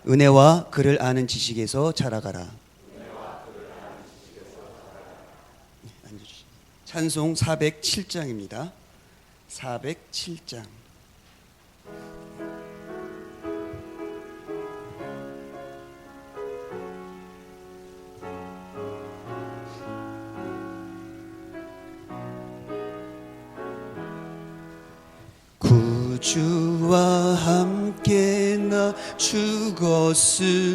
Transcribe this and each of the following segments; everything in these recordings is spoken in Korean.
은혜와 그를 아는 지식에서 자라가라. 찬송 407장입니다. 407장. 구주와 함께 나 죽었으니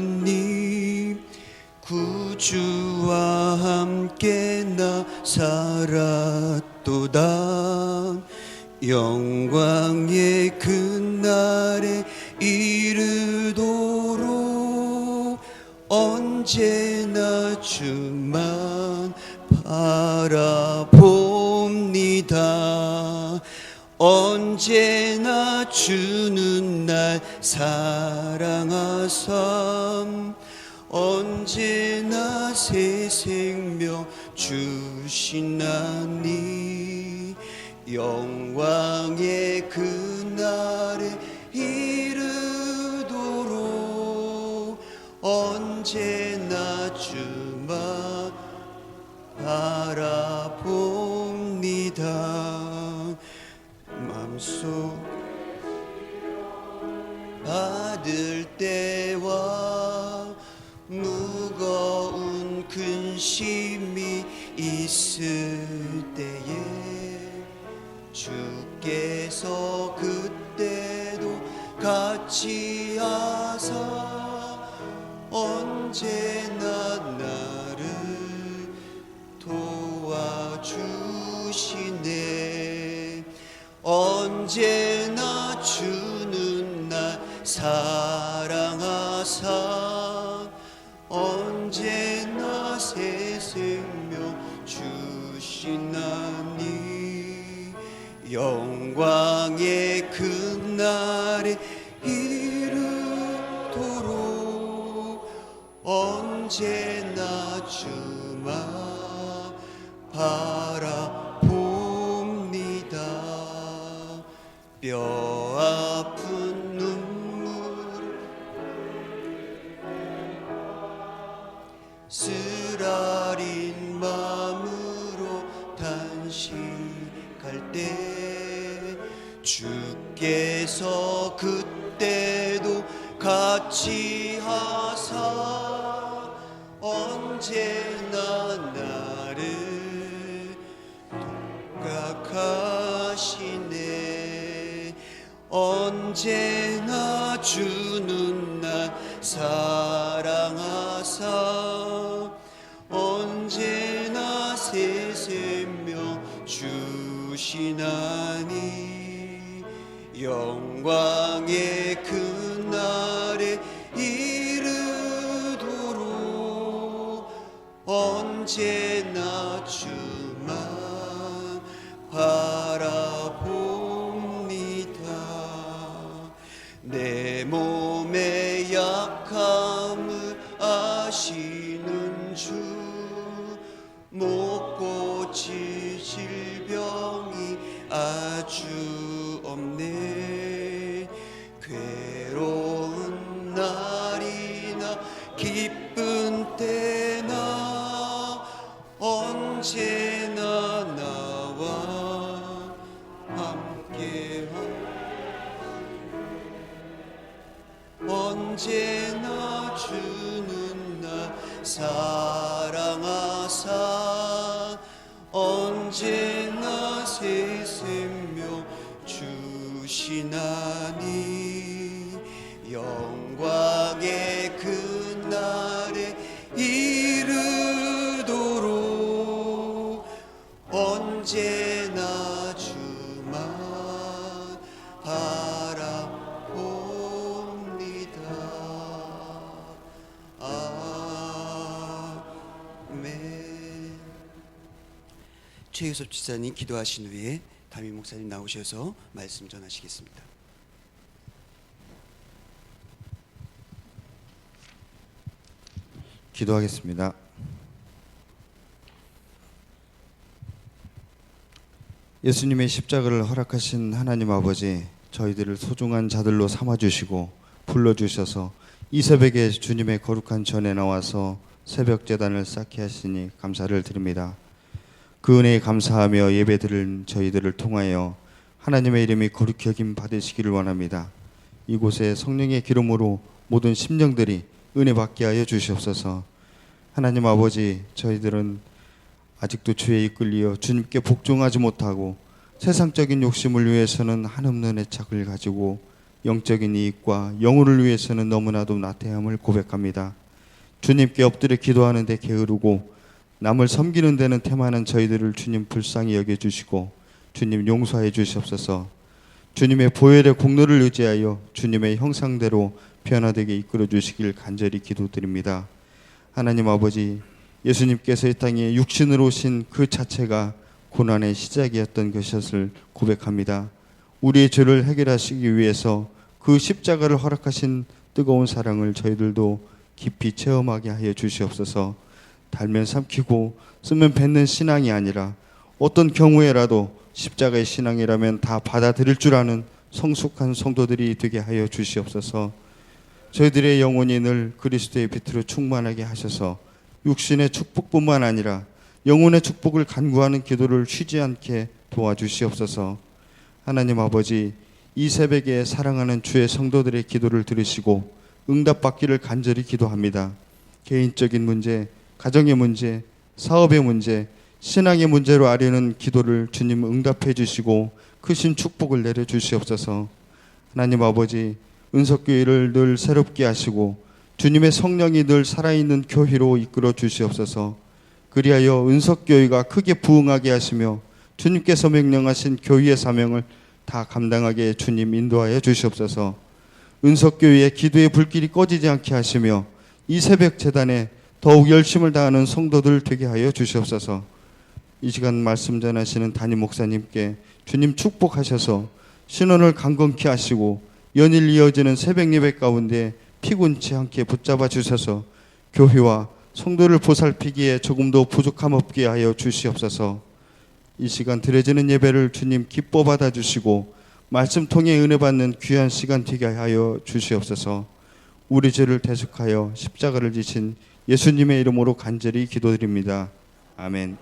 구주와 함께 나 살았도다. 영광의 그날에 이르도록 언제나 주만 바라봅니다. 언제나 주는 날 사랑하사 언제나 새 생명 주시나니 영광의 그날에 이르도록 언제나 주만 바라봅니다. 마음속 받을 때와 무거운 근심이 있을 때에 주께서 그때도 같이 하사 언제나 나를 도와주시네. 언제나 주는 날 사랑하사 언제나 새 생명 주시나니 영광의 그날에 이르도록 언제나 주만 바라봅니다. 뼈 아픈 눈물 쓰라린 마음으로 탄식할 때 주께서 그때도 같이 하사 언제나 나를 독각하시네. 언제나 주는 날 사랑하사 언제나 새 생명 주시나니 영광의 그날에 이르도록 언제나 주만 바라봅니다. 내 몸의 약함을 아시는 주 못 고칠 질병이 아주 없네. 괴로운 날이나 기쁜 때나 언제나 나와 함께하네. 언제나 주는 날 사랑하사 언제나 새 생명 주시나니 영광의 그날에 이르도록 언제나 주만 바라봅니다. 아멘. 최유섭 지사님 기도하신 후에 담임 목사님 나오셔서 말씀 전하시겠습니다. 기도하겠습니다. 예수님의 십자가를 허락하신 하나님 아버지, 저희들을 소중한 자들로 삼아주시고 불러주셔서 이 새벽에 주님의 거룩한 전에 나와서 새벽 제단을 쌓게 하시니 감사를 드립니다. 그 은혜에 감사하며 예배드릴 저희들을 통하여 하나님의 이름이 거룩히 여김 받으시기를 원합니다. 이곳에 성령의 기름으로 모든 심령들이 은혜 받게 하여 주시옵소서. 하나님 아버지, 저희들은 아직도 죄에 이끌려 주님께 복종하지 못하고 세상적인 욕심을 위해서는 한없는 애착을 가지고 영적인 이익과 영혼을 위해서는 너무나도 나태함을 고백합니다. 주님께 엎드려 기도하는 데 게으르고 남을 섬기는 데는 태만한 저희들을 주님 불쌍히 여겨주시고 주님 용서해 주시옵소서. 주님의 보혈의 공로를 의지하여 주님의 형상대로 변화되게 이끌어 주시길 간절히 기도드립니다. 하나님 아버지, 예수님께서 이 땅에 육신으로 오신 그 자체가 고난의 시작이었던 것을 고백합니다. 우리의 죄를 해결하시기 위해서 그 십자가를 허락하신 뜨거운 사랑을 저희들도 깊이 체험하게 하여 주시옵소서. 달면 삼키고 쓰면 뱉는 신앙이 아니라 어떤 경우에라도 십자가의 신앙이라면 다 받아들일 줄 아는 성숙한 성도들이 되게 하여 주시옵소서. 저희들의 영혼이 늘 그리스도의 빛으로 충만하게 하셔서 육신의 축복뿐만 아니라 영혼의 축복을 간구하는 기도를 쉬지 않게 도와주시옵소서. 하나님 아버지, 이 새벽에 사랑하는 주의 성도들의 기도를 들으시고 응답받기를 간절히 기도합니다. 개인적인 문제, 가정의 문제, 사업의 문제, 신앙의 문제로 아뢰는 기도를 주님 응답해 주시고 크신 축복을 내려 주시옵소서. 하나님 아버지, 은석교회를 늘 새롭게 하시고 주님의 성령이 늘 살아있는 교회로 이끌어 주시옵소서. 그리하여 은석교회가 크게 부흥하게 하시며 주님께서 명령하신 교회의 사명을 다 감당하게 주님 인도하여 주시옵소서. 은석교회의 기도의 불길이 꺼지지 않게 하시며 이 새벽 제단에 더욱 열심을 다하는 성도들 되게 하여 주시옵소서. 이 시간 말씀 전하시는 담임 목사님께 주님 축복하셔서 신원을 강건케 하시고 연일 이어지는 새벽 예배 가운데 피곤치 않게 붙잡아 주셔서 교회와 성도를 보살피기에 조금도 부족함 없게 하여 주시옵소서. 이 시간 드려지는 예배를 주님 기뻐 받아주시고 말씀 통해 은혜 받는 귀한 시간 되게 하여 주시옵소서. 우리 죄를 대속하여 십자가를 지신 예수님의 이름으로 간절히 기도드립니다. 아멘.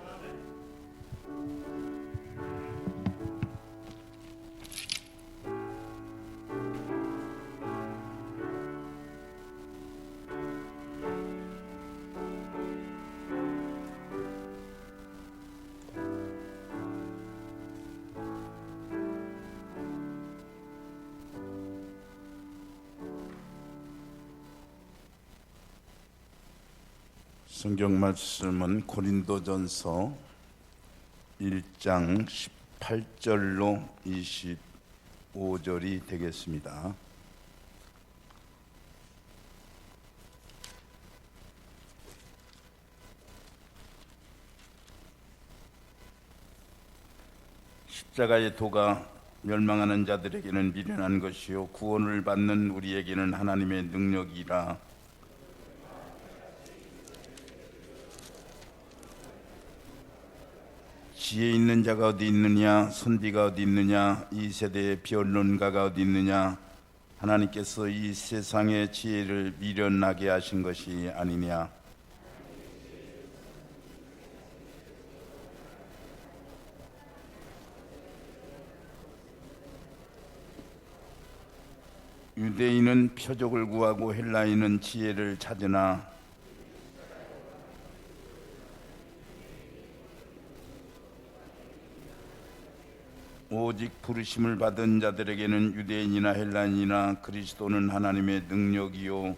성경 말씀은 고린도전서 1장 18절로 25절이 되겠습니다. 십자가의 도가 멸망하는 자들에게는 미련한 것이요 구원을 받는 우리에게는 하나님의 능력이라. 지혜 있는 자가 어디 있느냐, 선비가 어디 있느냐, 이 세대의 변론가가 어디 있느냐. 하나님께서 이 세상의 지혜를 미련하게 하신 것이 아니냐. 유대인은 표적을 구하고 헬라인은 지혜를 찾으나 오직 부르심을 받은 자들에게는 유대인이나 헬라인이나 그리스도는 하나님의 능력이요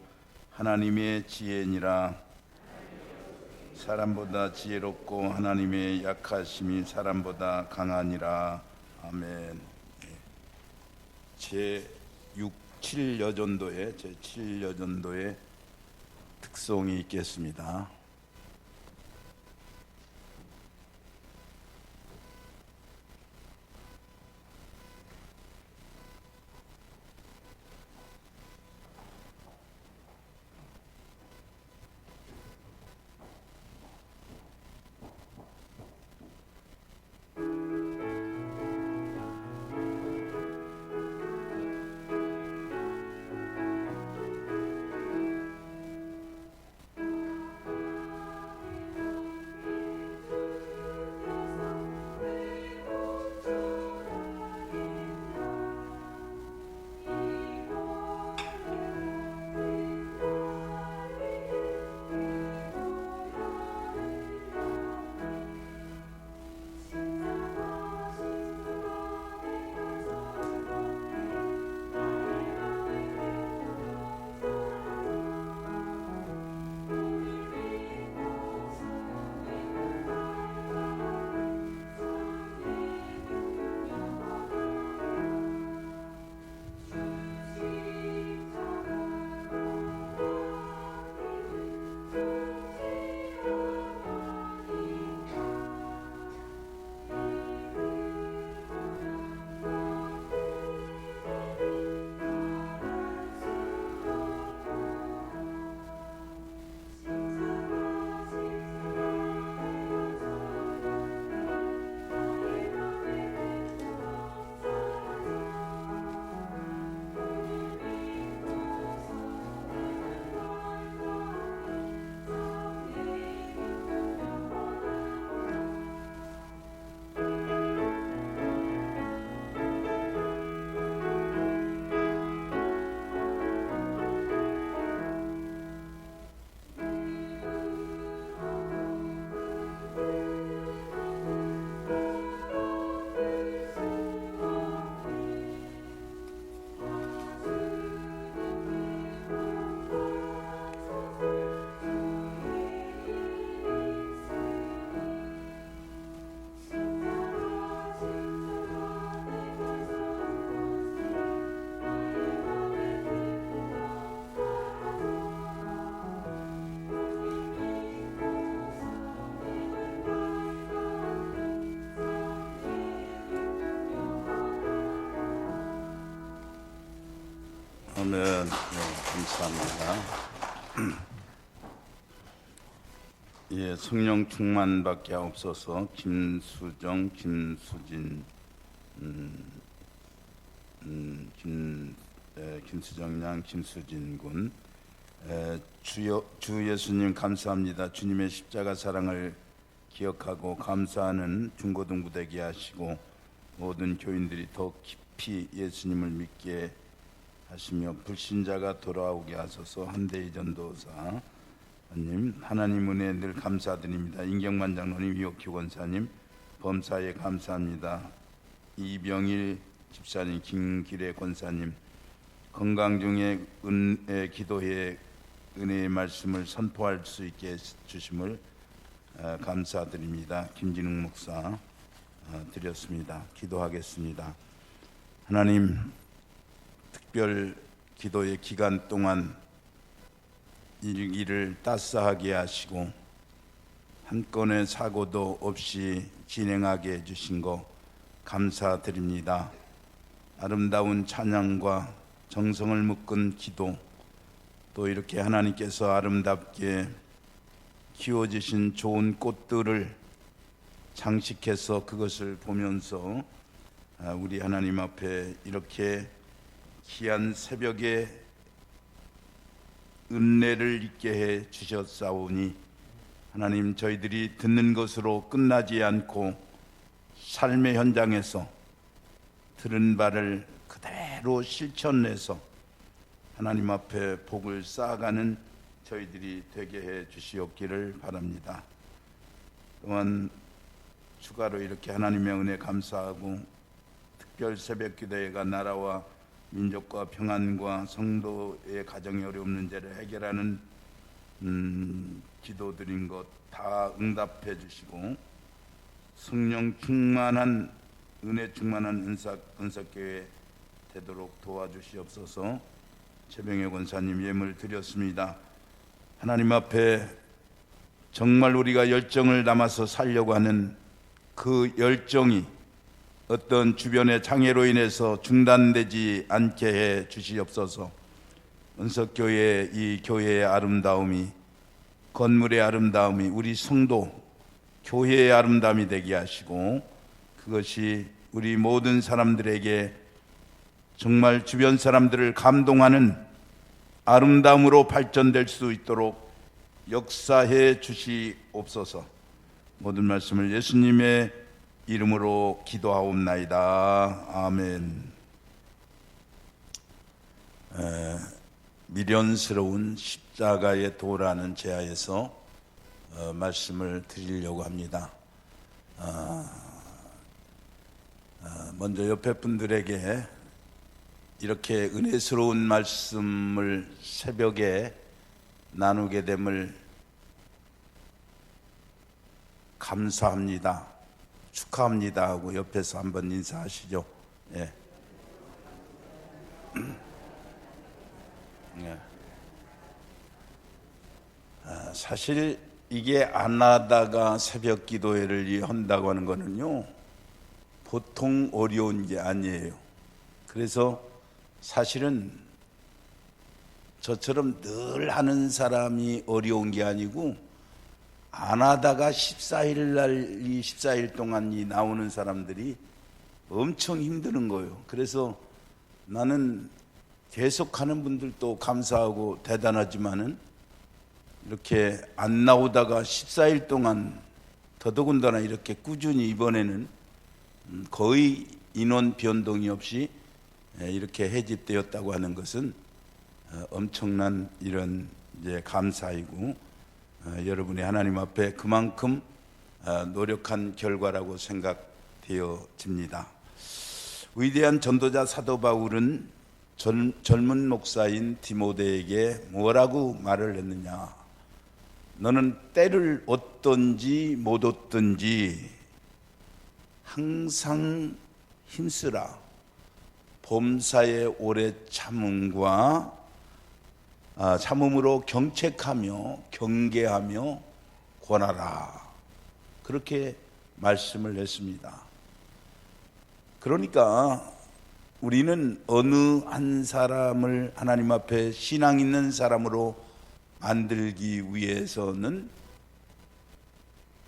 하나님의 지혜니라. 사람보다 지혜롭고 하나님의 약하심이 사람보다 강하니라. 아멘. 제7여전도의 특송이 있겠습니다. 감사합니다. 예, 성령 충만밖에 없어서 김수정, 김수진, 김수정 양, 김수진 군. 주 예수님 감사합니다. 주님의 십자가 사랑을 기억하고 감사하는 중고등부 되게 하시고 모든 교인들이 더 깊이 예수님을 믿게 하시며 불신자가 돌아오게 하소서. 한대희 전도사 님, 하나님 은혜에 늘 감사드립니다. 인경만 장로님, 이옥규 권사님, 범사에 감사합니다. 이병일 집사님, 김기래 권사님, 건강 중에 기도에 은혜의 말씀을 선포할 수 있게 주심을 감사드립니다. 김진웅 목사 드렸습니다. 기도하겠습니다. 하나님, 특별 기도의 기간 동안 일을 따스하게 하시고 한 건의 사고도 없이 진행하게 해주신 거 감사드립니다. 아름다운 찬양과 정성을 묶은 기도, 또 이렇게 하나님께서 아름답게 키워주신 좋은 꽃들을 장식해서 그것을 보면서 우리 하나님 앞에 이렇게 귀한 새벽에 은혜를 있게 해 주셨사오니 하나님, 저희들이 듣는 것으로 끝나지 않고 삶의 현장에서 들은 바를 그대로 실천해서 하나님 앞에 복을 쌓아가는 저희들이 되게 해 주시옵기를 바랍니다. 또한 추가로 이렇게 하나님의 은혜 감사하고 특별 새벽 기도회가 나라와 민족과 평안과 성도의 가정의 어려운 문제를 해결하는 기도드린 것 다 응답해 주시고 성령 충만한 은혜 충만한 은사교회 되도록 도와주시옵소서. 최병혜 권사님 예물 드렸습니다. 하나님 앞에 정말 우리가 열정을 담아서 살려고 하는 그 열정이 어떤 주변의 장애로 인해서 중단되지 않게 해 주시옵소서. 은석교회의 이 교회의 아름다움이, 건물의 아름다움이 우리 성도 교회의 아름다움이 되게 하시고 그것이 우리 모든 사람들에게 정말 주변 사람들을 감동하는 아름다움으로 발전될 수 있도록 역사해 주시옵소서. 모든 말씀을 예수님의 이름으로 기도하옵나이다. 아멘. 미련스러운 십자가의 도라는 제하에서 말씀을 드리려고 합니다. 먼저 옆에 분들에게 이렇게 은혜스러운 말씀을 새벽에 나누게 됨을 감사합니다, 축하합니다 하고 옆에서 한번 인사하시죠. 예. 예. 사실 이게 안 하다가 새벽 기도회를 한다고 하는 거는요, 보통 어려운 게 아니에요. 그래서 사실은 저처럼 늘 하는 사람이 어려운 게 아니고 안 하다가 14일 동안 나오는 사람들이 엄청 힘드는 거예요. 그래서 나는 계속 하는 분들도 감사하고 대단하지만은 이렇게 안 나오다가 14일 동안 더더군다나 이렇게 꾸준히 이번에는 거의 인원 변동이 없이 이렇게 해집되었다고 하는 것은 엄청난 이런 이제 감사이고 여러분이 하나님 앞에 그만큼 노력한 결과라고 생각되어집니다. 위대한 전도자 사도 바울은 젊은 목사인 디모데에게 뭐라고 말을 했느냐? 너는 때를 얻든지 못 얻든지 항상 힘쓰라. 범사의 오래 참음과 참음으로 경책하며 경계하며 권하라. 그렇게 말씀을 했습니다. 그러니까 우리는 어느 한 사람을 하나님 앞에 신앙 있는 사람으로 만들기 위해서는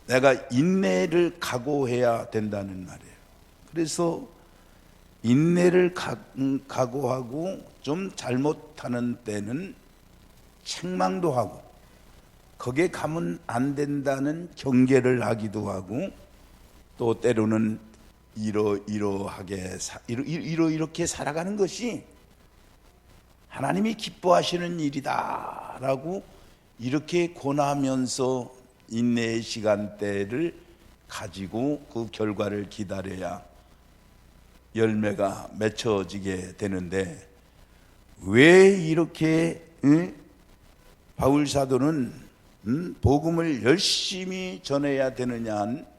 내가 인내를 각오해야 된다는 말이에요. 그래서 인내를 각오하고 좀 잘못하는 때는 책망도 하고 거기에 가면 안 된다는 경계를 하기도 하고 또 때로는 이렇게 살아가는 것이 하나님이 기뻐하시는 일이다라고 이렇게 권하면서 인내의 시간대를 가지고 그 결과를 기다려야 열매가 맺혀지게 되는데 왜 이렇게 바울 사도는 복음을 열심히 전해야 되느냐 한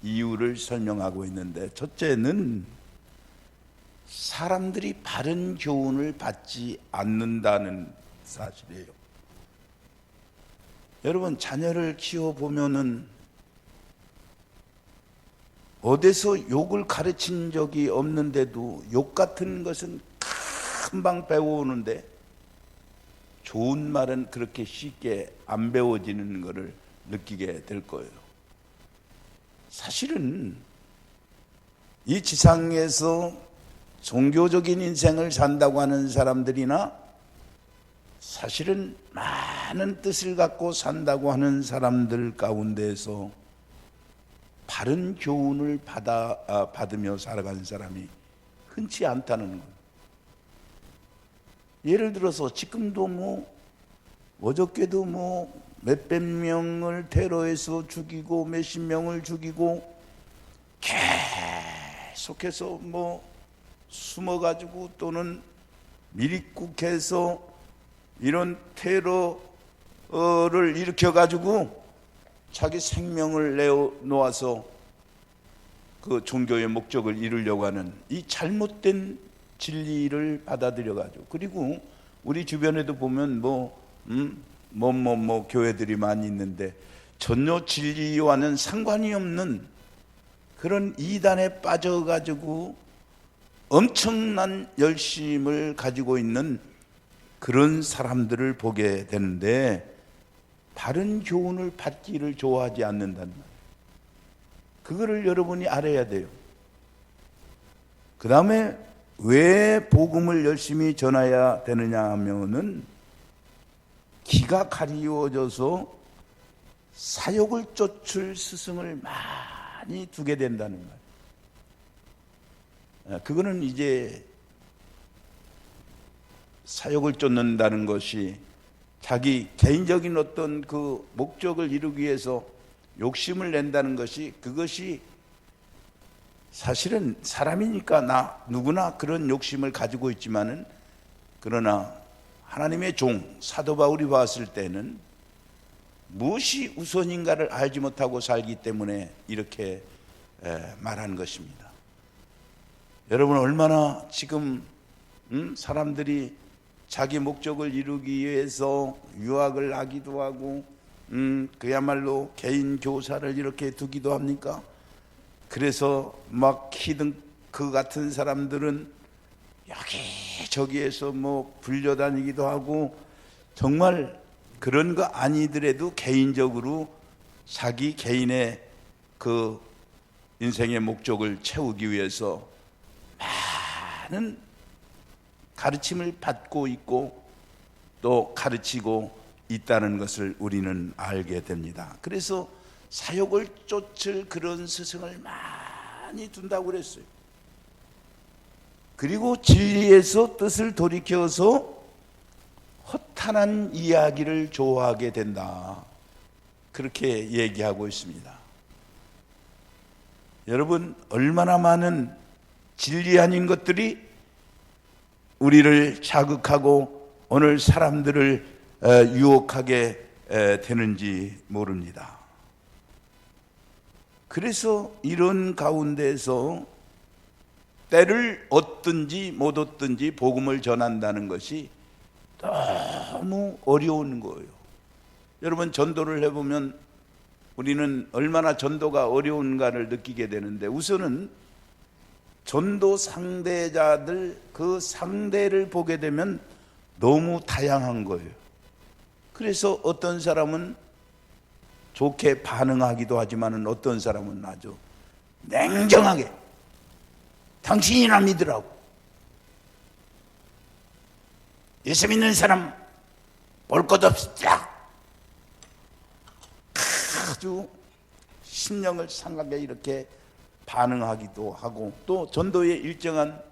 이유를 설명하고 있는데, 첫째는 사람들이 바른 교훈을 받지 않는다는 사실이에요. 여러분, 자녀를 키워보면은 어디서 욕을 가르친 적이 없는데도 욕 같은 것은 금방 배워오는데 좋은 말은 그렇게 쉽게 안 배워지는 것을 느끼게 될 거예요. 사실은 이 지상에서 종교적인 인생을 산다고 하는 사람들이나 사실은 많은 뜻을 갖고 산다고 하는 사람들 가운데서 바른 교훈을 받으며 살아가는 사람이 흔치 않다는 것. 예를 들어서 지금도 어저께도 몇백 명을 테러해서 죽이고 몇십 명을 죽이고 계속해서 숨어가지고 또는 미리국해서 이런 테러를 일으켜가지고 자기 생명을 내어놓아서 그 종교의 목적을 이루려고 하는 이 잘못된 진리를 받아들여가지고, 그리고 우리 주변에도 보면 교회들이 많이 있는데 전혀 진리와는 상관이 없는 그런 이단에 빠져가지고 엄청난 열심을 가지고 있는 그런 사람들을 보게 되는데 바른 교훈을 받기를 좋아하지 않는다는 말이에요. 그거를 여러분이 알아야 돼요. 그 다음에 왜 복음을 열심히 전해야 되느냐 하면은 기가 가리워져서 사욕을 쫓을 스승을 많이 두게 된다는 말. 그거는 이제 사욕을 쫓는다는 것이 자기 개인적인 어떤 그 목적을 이루기 위해서 욕심을 낸다는 것이, 그것이 사실은 사람이니까 누구나 그런 욕심을 가지고 있지만은, 그러나 하나님의 종 사도 바울이 봤을 때는 무엇이 우선인가를 알지 못하고 살기 때문에 이렇게 말하는 것입니다. 여러분, 얼마나 지금 사람들이 자기 목적을 이루기 위해서 유학을 하기도 하고 그야말로 개인 교사를 이렇게 두기도 합니까? 그래서 그 같은 사람들은 여기저기에서 불려다니기도 하고, 정말 그런 거 아니더라도 개인적으로 자기 개인의 그 인생의 목적을 채우기 위해서 많은 가르침을 받고 있고 또 가르치고 있다는 것을 우리는 알게 됩니다. 그래서 사욕을 쫓을 그런 스승을 많이 둔다고 그랬어요. 그리고 진리에서 뜻을 돌이켜서 허탄한 이야기를 좋아하게 된다, 그렇게 얘기하고 있습니다. 여러분, 얼마나 많은 진리 아닌 것들이 우리를 자극하고 오늘 사람들을 유혹하게 되는지 모릅니다. 그래서 이런 가운데서 때를 얻든지 못 얻든지 복음을 전한다는 것이 너무 어려운 거예요. 여러분, 전도를 해보면 우리는 얼마나 전도가 어려운가를 느끼게 되는데, 우선은 전도 상대자들 그 상대를 보게 되면 너무 다양한 거예요. 그래서 어떤 사람은 좋게 반응하기도 하지만 어떤 사람은 아주 냉정하게 당신이나 믿으라고, 예수 믿는 사람 볼 것 없다, 아주 심령을 상하게 이렇게 반응하기도 하고, 또 전도의 일정한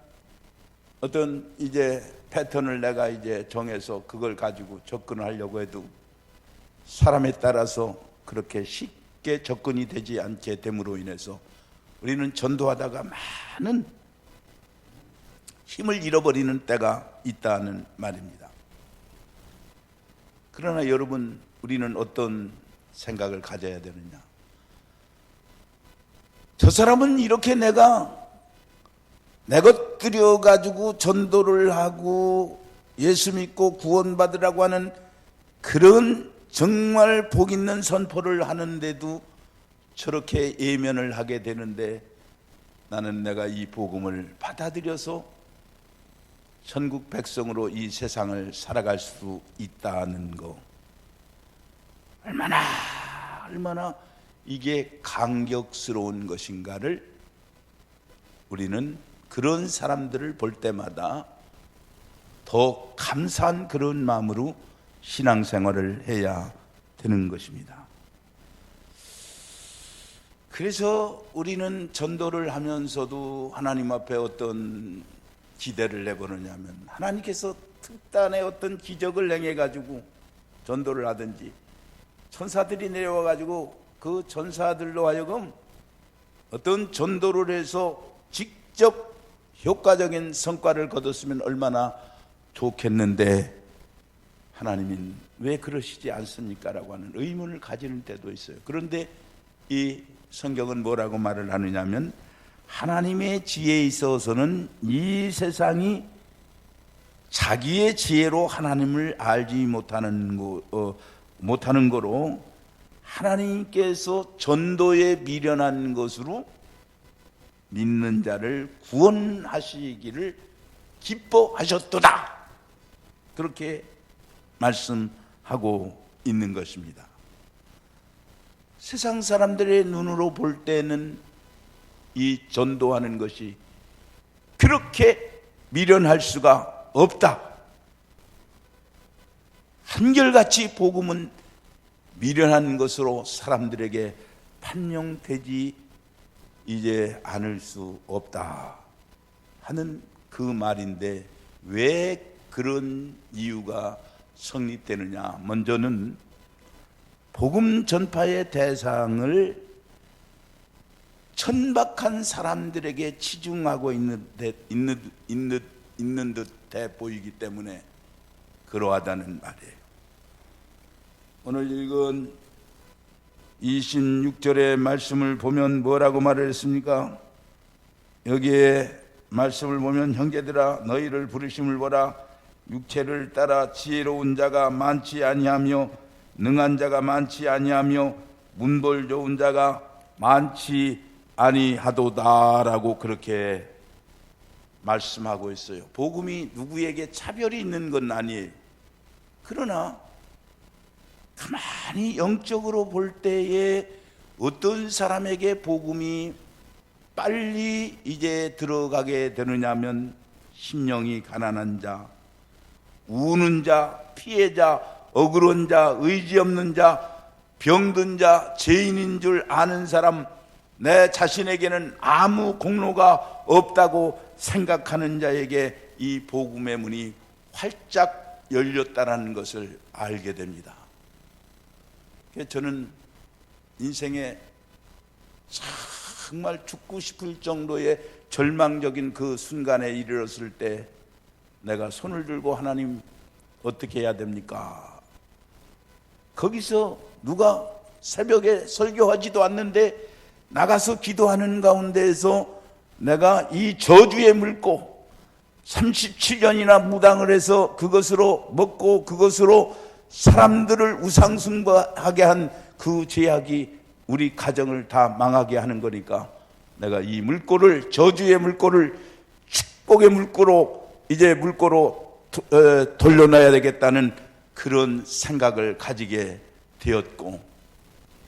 어떤 이제 패턴을 내가 이제 정해서 그걸 가지고 접근을 하려고 해도 사람에 따라서 그렇게 쉽게 접근이 되지 않게 됨으로 인해서 우리는 전도하다가 많은 힘을 잃어버리는 때가 있다는 말입니다. 그러나 여러분, 우리는 어떤 생각을 가져야 되느냐? 저 사람은 이렇게 내가 내 것 들여가지고 전도를 하고 예수 믿고 구원받으라고 하는 그런 정말 복 있는 선포를 하는데도 저렇게 예면을 하게 되는데, 나는 내가 이 복음을 받아들여서 천국 백성으로 이 세상을 살아갈 수 있다는 거, 얼마나 이게 감격스러운 것인가를 우리는 그런 사람들을 볼 때마다 더 감사한 그런 마음으로 신앙생활을 해야 되는 것입니다. 그래서 우리는 전도를 하면서도 하나님 앞에 어떤 기대를 내보느냐면, 하나님께서 특단의 어떤 기적을 행해가지고 전도를 하든지, 천사들이 내려와가지고 그 천사들로 하여금 어떤 전도를 해서 직접 효과적인 성과를 거뒀으면 얼마나 좋겠는데, 하나님은 왜 그러시지 않습니까? 라고 하는 의문을 가지는 때도 있어요. 그런데 이 성경은 뭐라고 말을 하느냐면, 하나님의 지혜에 있어서는 이 세상이 자기의 지혜로 하나님을 알지 못하는 거로 하나님께서 전도에 미련한 것으로 믿는 자를 구원하시기를 기뻐하셨도다, 그렇게 말씀하고 있는 것입니다. 세상 사람들의 눈으로 볼 때는 이 전도하는 것이 그렇게 미련할 수가 없다, 한결같이 복음은 미련한 것으로 사람들에게 판명되지 이제 않을 수 없다 하는 그 말인데, 왜 그런 이유가 성립되느냐? 먼저는 복음 전파의 대상을 천박한 사람들에게 치중하고 있는 듯해 보이기 때문에 그러하다는 말이에요. 오늘 읽은 26절의 말씀을 보면 뭐라고 말을 했습니까? 여기에 말씀을 보면, 형제들아 너희를 부르심을 보라, 육체를 따라 지혜로운 자가 많지 아니하며 능한 자가 많지 아니하며 문벌 좋은 자가 많지 아니하도다라고 그렇게 말씀하고 있어요. 복음이 누구에게 차별이 있는 건 아니에요. 그러나 가만히 영적으로 볼 때에 어떤 사람에게 복음이 빨리 이제 들어가게 되느냐면, 심령이 가난한 자, 우는 자, 피해자, 억울한 자, 의지 없는 자, 병든 자, 죄인인 줄 아는 사람, 내 자신에게는 아무 공로가 없다고 생각하는 자에게 이 복음의 문이 활짝 열렸다는 것을 알게 됩니다. 저는 인생에 정말 죽고 싶을 정도의 절망적인 그 순간에 이르렀을 때 내가 손을 들고, 하나님 어떻게 해야 됩니까? 거기서 누가 새벽에 설교하지도 않는데 나가서 기도하는 가운데에서 내가 이 저주에 물고 37년이나 무당을 해서 그것으로 먹고 그것으로 사람들을 우상숭배하게 한 그 죄악이 우리 가정을 다 망하게 하는 거니까, 내가 이 물꼬를, 저주의 물꼬를 축복의 물꼬로 이제 물꼬로 돌려놔야 되겠다는 그런 생각을 가지게 되었고,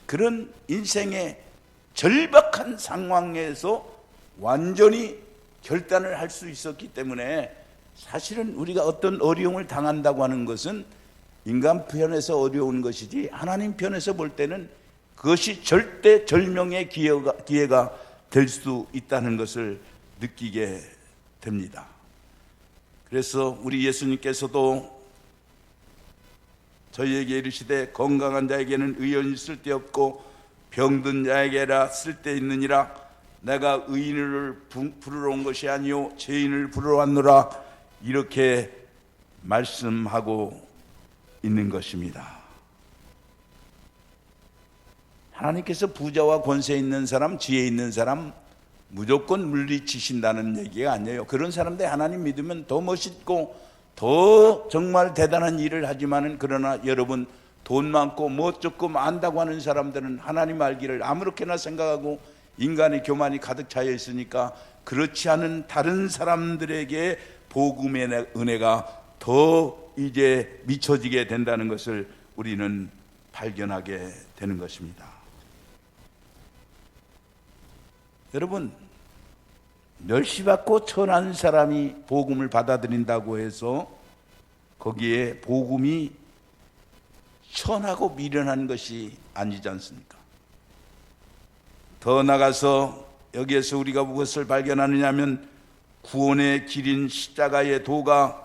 그런 인생의 절박한 상황에서 완전히 결단을 할 수 있었기 때문에, 사실은 우리가 어떤 어려움을 당한다고 하는 것은 인간 편에서 어려운 것이지 하나님 편에서 볼 때는 그것이 절대 절명의 기회가 될 수 있다는 것을 느끼게 됩니다. 그래서 우리 예수님께서도 저희에게 이르시되 건강한 자에게는 의원이 쓸데없고 병든 자에게라 쓸데있느니라. 내가 의인을 부르러 온 것이 아니요 죄인을 부르러 왔노라. 이렇게 말씀하고 있는 것입니다. 하나님께서 부자와 권세 있는 사람, 지혜 있는 사람 무조건 물리치신다는 얘기가 아니에요. 그런 사람들 하나님 믿으면 더 멋있고 더 정말 대단한 일을 하지만은, 그러나 여러분, 돈 많고 뭐 조금 안다고 하는 사람들은 하나님 알기를 아무렇게나 생각하고 인간의 교만이 가득 차여 있으니까 그렇지 않은 다른 사람들에게 복음의 은혜가 더 이제 미쳐지게 된다는 것을 우리는 발견하게 되는 것입니다. 여러분, 멸시받고 천한 사람이 복음을 받아들인다고 해서 거기에 복음이 천하고 미련한 것이 아니지 않습니까? 더 나가서 여기에서 우리가 무엇을 발견하느냐 하면, 구원의 길인 십자가의 도가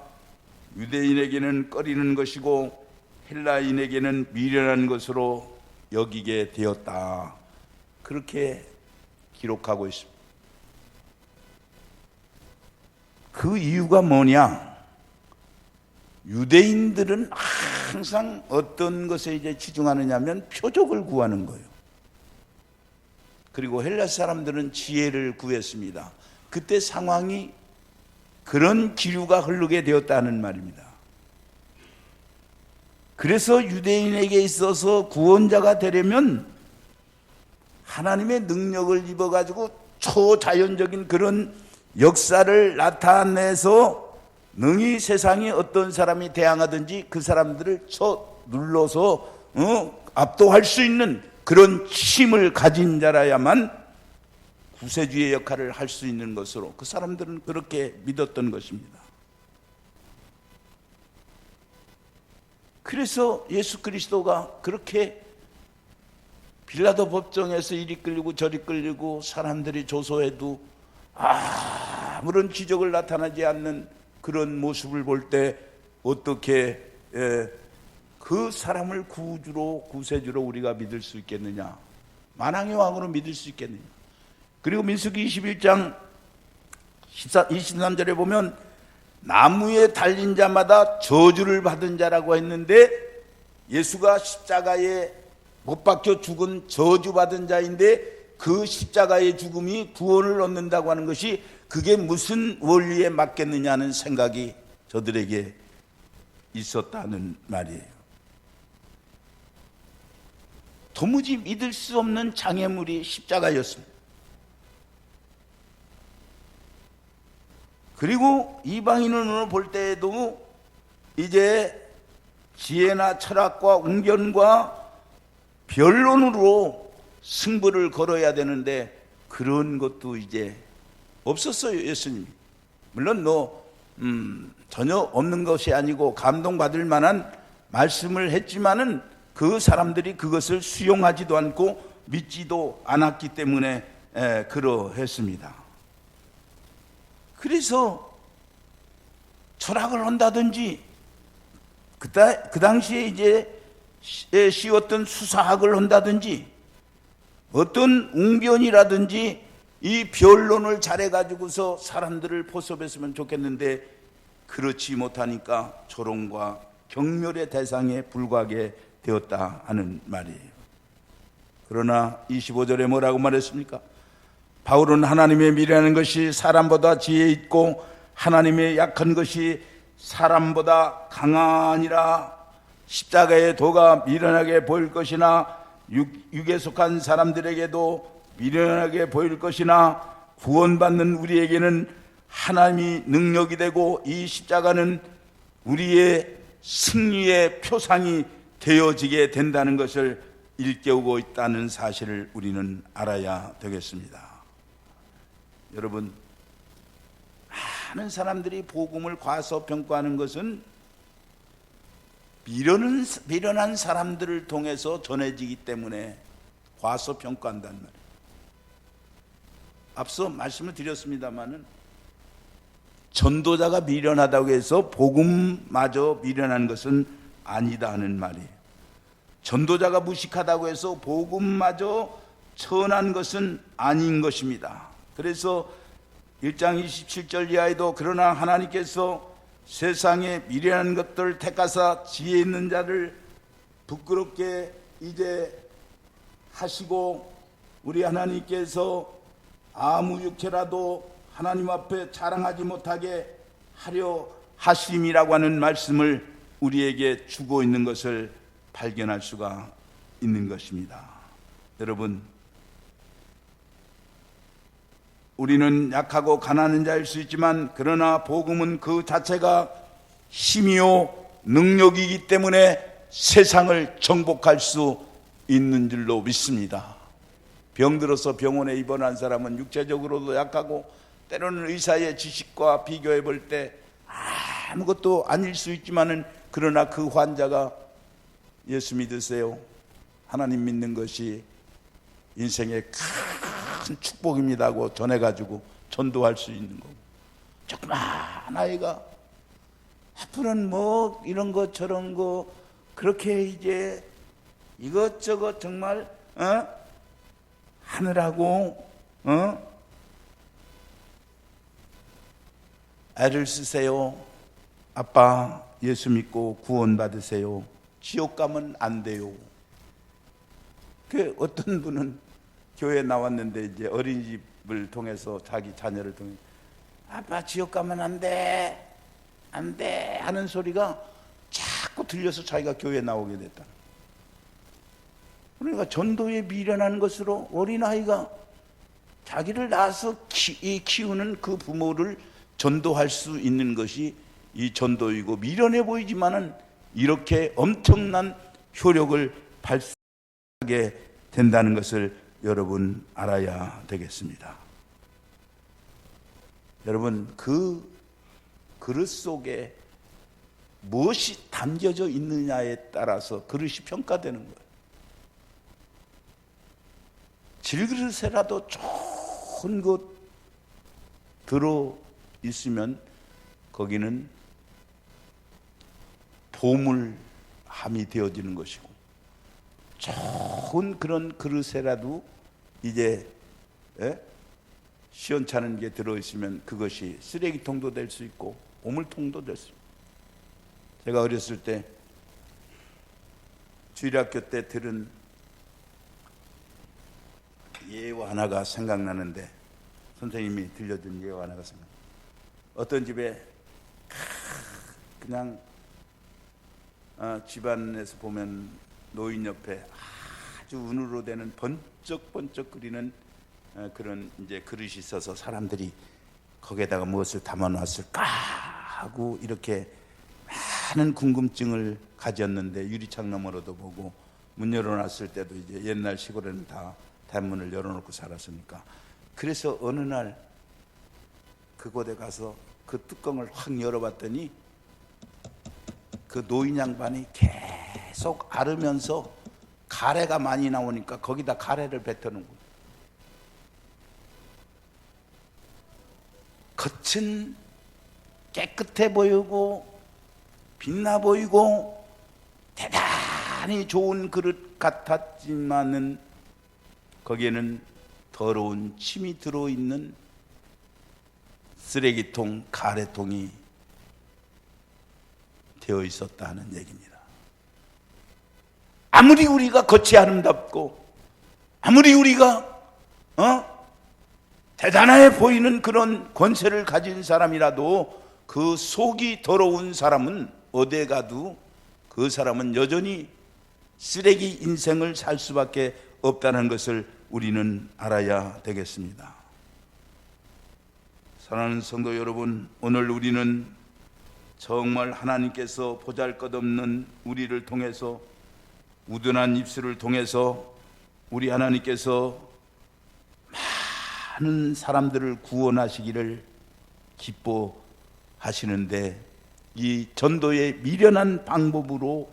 유대인에게는 꺼리는 것이고 헬라인에게는 미련한 것으로 여기게 되었다, 그렇게 기록하고 있습니다. 그 이유가 뭐냐? 유대인들은 항상 어떤 것에 이제 치중하느냐면 표적을 구하는 거예요. 그리고 헬라 사람들은 지혜를 구했습니다. 그때 상황이 그런 기류가 흐르게 되었다는 말입니다. 그래서 유대인에게 있어서 구원자가 되려면 하나님의 능력을 입어가지고 초자연적인 그런 역사를 나타내서 능히 세상에 어떤 사람이 대항하든지 그 사람들을 눌러서 압도할 수 있는 그런 힘을 가진 자라야만 구세주의 역할을 할 수 있는 것으로 그 사람들은 그렇게 믿었던 것입니다. 그래서 예수 그리스도가 그렇게 빌라도 법정에서 이리 끌리고 저리 끌리고 사람들이 조소해도 아무런 기적을 나타나지 않는 그런 모습을 볼 때 어떻게 그 사람을 구주로 구세주로 우리가 믿을 수 있겠느냐, 만왕의 왕으로 믿을 수 있겠느냐. 그리고 민수기 21장 23절에 보면 나무에 달린 자마다 저주를 받은 자라고 했는데, 예수가 십자가에 못 박혀 죽은 저주받은 자인데 그 십자가의 죽음이 구원을 얻는다고 하는 것이 그게 무슨 원리에 맞겠느냐는 생각이 저들에게 있었다는 말이에요. 도무지 믿을 수 없는 장애물이 십자가였습니다. 그리고 이방인으로 볼 때에도 이제 지혜나 철학과 웅견과 변론으로 승부를 걸어야 되는데 그런 것도 이제 없었어요, 예수님이. 물론 전혀 없는 것이 아니고 감동받을 만한 말씀을 했지만은 그 사람들이 그것을 수용하지도 않고 믿지도 않았기 때문에 그러했습니다. 그래서 철학을 한다든지 그 당시에 이제 쉬웠던 수사학을 한다든지 어떤 웅변이라든지 이 변론을 잘해가지고서 사람들을 포섭했으면 좋겠는데 그렇지 못하니까 조롱과 경멸의 대상에 불과하게 되었다 하는 말이에요. 그러나 25절에 뭐라고 말했습니까? 바울은 하나님의 미래하는 것이 사람보다 지혜 있고 하나님의 약한 것이 사람보다 강하니라. 십자가의 도가 미련하게 보일 것이나 육에 속한 사람들에게도 미련하게 보일 것이나 구원받는 우리에게는 하나님이 능력이 되고 이 십자가는 우리의 승리의 표상이 되어지게 된다는 것을 일깨우고 있다는 사실을 우리는 알아야 되겠습니다. 여러분, 많은 사람들이 복음을 과소평가하는 것은 미련한 사람들을 통해서 전해지기 때문에 과소평가한단 말이에요. 앞서 말씀을 드렸습니다마는 전도자가 미련하다고 해서 복음마저 미련한 것은 아니다 하는 말이에요. 전도자가 무식하다고 해서 복음마저 천한 것은 아닌 것입니다. 그래서 1장 27절 이하에도 그러나 하나님께서 세상에 미련한 것들을 택하사 지혜 있는 자를 부끄럽게 이제 하시고 우리 하나님께서 아무 육체라도 하나님 앞에 자랑하지 못하게 하려 하심이라고 하는 말씀을 우리에게 주고 있는 것을 발견할 수가 있는 것입니다. 여러분, 우리는 약하고 가난한 자일 수 있지만 그러나 복음은 그 자체가 힘이요 능력이기 때문에 세상을 정복할 수 있는 줄로 믿습니다. 병들어서 병원에 입원한 사람은 육체적으로도 약하고 때로는 의사의 지식과 비교해 볼 때 아무것도 아닐 수 있지만은 그러나 그 환자가 예수 믿으세요, 하나님 믿는 것이 인생의 큰 축복입니다 하고 전해가지고 전도할 수 있는 거고, 조그만 아이가 앞으로는 뭐 이런 거 저런 거 그렇게 이제 이것저것 정말 하느라고 애를 쓰세요. 아빠 예수 믿고 구원 받으세요. 지옥 가면 안 돼요. 그 어떤 분은 교회 나왔는데 이제 어린이집을 통해서 자기 자녀를 통해 아빠 지옥 가면 안 돼 하는 소리가 자꾸 들려서 자기가 교회에 나오게 됐다. 그러니까 전도에 미련한 것으로 어린아이가 자기를 낳아서 키우는 그 부모를 전도할 수 있는 것이 이 전도이고, 미련해 보이지만은 이렇게 엄청난 효력을 발생하게 된다는 것을 여러분 알아야 되겠습니다. 여러분, 그 그릇 속에 무엇이 담겨져 있느냐에 따라서 그릇이 평가되는 거예요. 질그릇에라도 좋은 것 들어 있으면 거기는 보물함이 되어지는 것이고, 좋은 그런 그릇에라도 이제 시원찮은 게 들어있으면 그것이 쓰레기통도 될 수 있고 보물통도 될 수 있고. 제가 어렸을 때 주일학교 때 들은 예화 하나가 생각나는데, 선생님이 들려준 예화 하나가 생각나요. 어떤 집에 그냥 집안에서 보면 노인 옆에 아주 은으로 되는 번쩍번쩍거리는 그런 이제 그릇이 있어서 사람들이 거기에다가 무엇을 담아놨을까 하고 이렇게 많은 궁금증을 가졌는데, 유리창 너머로도 보고 문 열어놨을 때도 이제 옛날 시골에는 다 대문을 열어놓고 살았으니까. 그래서 어느 날 그곳에 가서 그 뚜껑을 확 열어봤더니 그 노인 양반이 계속 앓으면서 가래가 많이 나오니까 거기다 가래를 뱉어놓은 거예요. 겉은 깨끗해 보이고 빛나 보이고 대단히 좋은 그릇 같았지만은 거기에는 더러운 침이 들어있는 쓰레기통, 가래통이 되어 있었다는 얘기입니다. 아무리 우리가 겉이 아름답고 아무리 우리가 대단해 보이는 그런 권세를 가진 사람이라도 그 속이 더러운 사람은 어디에 가도 그 사람은 여전히 쓰레기 인생을 살 수밖에 없다는 것을 우리는 알아야 되겠습니다. 사랑하는 성도 여러분, 오늘 우리는 정말 하나님께서 보잘것없는 우리를 통해서, 우둔한 입술을 통해서 우리 하나님께서 많은 사람들을 구원하시기를 기뻐하시는데, 이 전도의 미련한 방법으로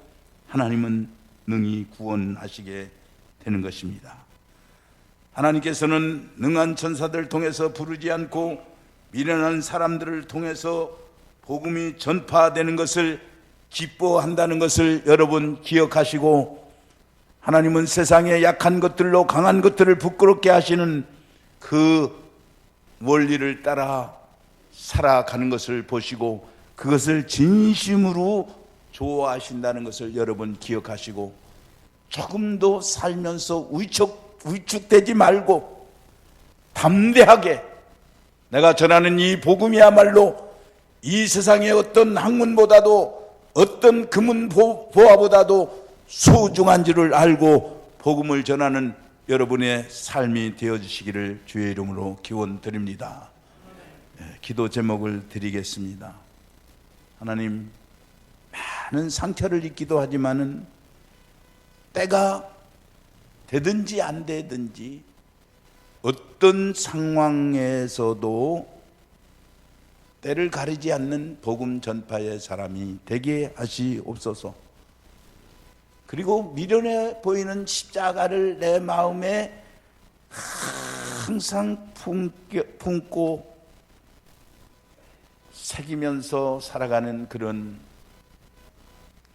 하나님은 능히 구원하시게 되는 것입니다. 하나님께서는 능한 천사들 통해서 부르지 않고 미련한 사람들을 통해서 복음이 전파되는 것을 기뻐한다는 것을 여러분 기억하시고, 하나님은 세상의 약한 것들로 강한 것들을 부끄럽게 하시는 그 원리를 따라 살아가는 것을 보시고 그것을 진심으로 좋아하신다는 것을 여러분 기억하시고, 조금도 살면서 위축되지 말고 담대하게 내가 전하는 이 복음이야말로 이 세상의 어떤 학문보다도 어떤 금은 보화보다도 소중한 줄을 알고 복음을 전하는 여러분의 삶이 되어주시기를 주의 이름으로 기원드립니다. 기도 제목을 드리겠습니다. 하나님, 많은 상처를 입기도 하지만은 때가 되든지 안 되든지 어떤 상황에서도 때를 가리지 않는 복음 전파의 사람이 되게 하시옵소서. 그리고 미련해 보이는 십자가를 내 마음에 항상 품고 새기면서 살아가는 그런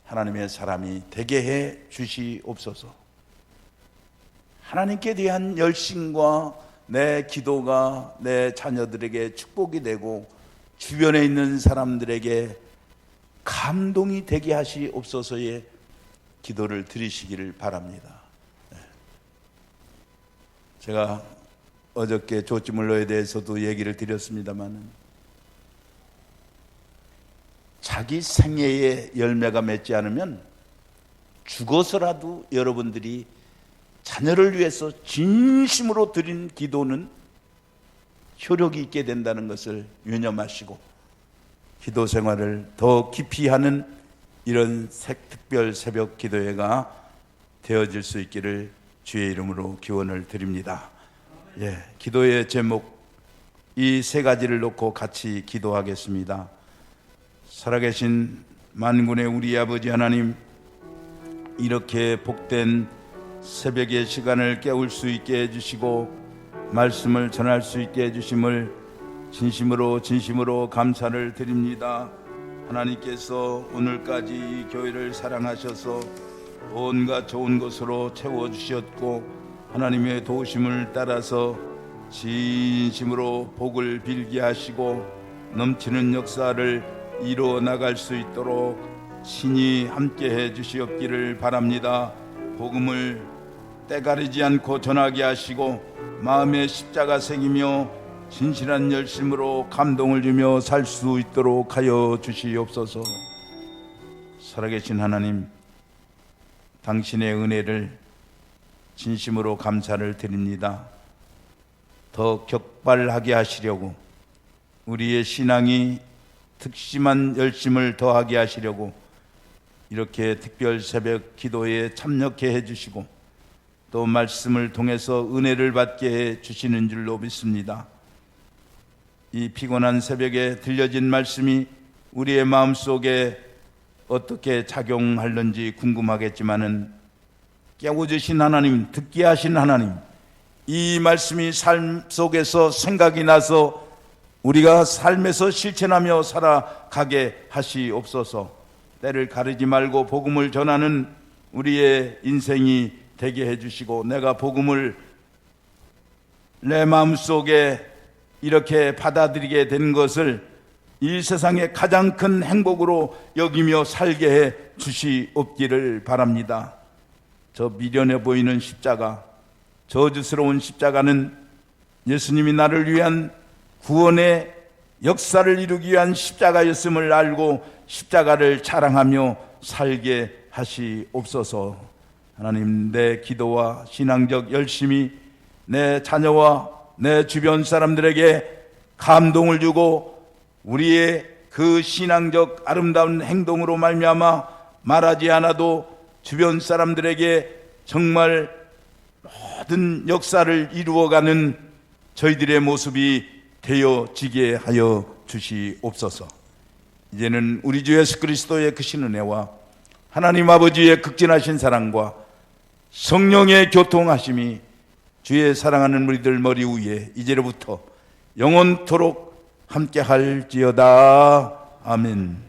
하나님의 사람이 되게 해 주시옵소서. 하나님께 대한 열심과 내 기도가 내 자녀들에게 축복이 되고 주변에 있는 사람들에게 감동이 되게 하시옵소서의 기도를 드리시기를 바랍니다. 제가 어저께 조찌물로에 대해서도 얘기를 드렸습니다만, 자기 생애에 열매가 맺지 않으면 죽어서라도 여러분들이 자녀를 위해서 진심으로 드린 기도는 효력이 있게 된다는 것을 유념하시고 기도 생활을 더 깊이 하는 이런 특별 새벽 기도회가 되어질 수 있기를 주의 이름으로 기원을 드립니다. 기도의 제목 이 세 가지를 놓고 같이 기도하겠습니다. 살아계신 만군의 우리 아버지 하나님, 이렇게 복된 새벽의 시간을 깨울 수 있게 해주시고 말씀을 전할 수 있게 해주심을 진심으로 감사를 드립니다. 하나님께서 오늘까지 이 교회를 사랑하셔서 온갖 좋은 것으로 채워주셨고, 하나님의 도우심을 따라서 진심으로 복을 빌게 하시고 넘치는 역사를 이루어 나갈 수 있도록 신이 함께 해 주시옵기를 바랍니다. 복음을 때가리지 않고 전하게 하시고 마음에 십자가 새기며 진실한 열심으로 감동을 주며 살 수 있도록 하여 주시옵소서. 살아계신 하나님, 당신의 은혜를 진심으로 감사를 드립니다. 더 격발하게 하시려고, 우리의 신앙이 특심한 열심을 더하게 하시려고 이렇게 특별 새벽 기도에 참여케 해주시고 또 말씀을 통해서 은혜를 받게 해 주시는 줄로 믿습니다. 이 피곤한 새벽에 들려진 말씀이 우리의 마음속에 어떻게 작용하는지 궁금하겠지만은 깨워주신 하나님, 듣게 하신 하나님, 이 말씀이 삶 속에서 생각이 나서 우리가 삶에서 실천하며 살아가게 하시옵소서. 때를 가리지 말고 복음을 전하는 우리의 인생이 되게 해주시고, 내가 복음을 내 마음속에 이렇게 받아들이게 된 것을 이 세상의 가장 큰 행복으로 여기며 살게 해 주시옵기를 바랍니다. 저 미련해 보이는 십자가, 저주스러운 십자가는 예수님이 나를 위한 구원의 역사를 이루기 위한 십자가였음을 알고 십자가를 자랑하며 살게 하시옵소서. 하나님, 내 기도와 신앙적 열심이 내 자녀와 내 주변 사람들에게 감동을 주고 우리의 그 신앙적 아름다운 행동으로 말미암아 말하지 않아도 주변 사람들에게 정말 모든 역사를 이루어가는 저희들의 모습이 되어지게 하여 주시옵소서. 이제는 우리 주 예수 그리스도의 크신 은혜와 하나님 아버지의 극진하신 사랑과 성령의 교통하심이 주의 사랑하는 우리들 머리 위에 이제로부터 영원토록 함께 할지어다. 아멘.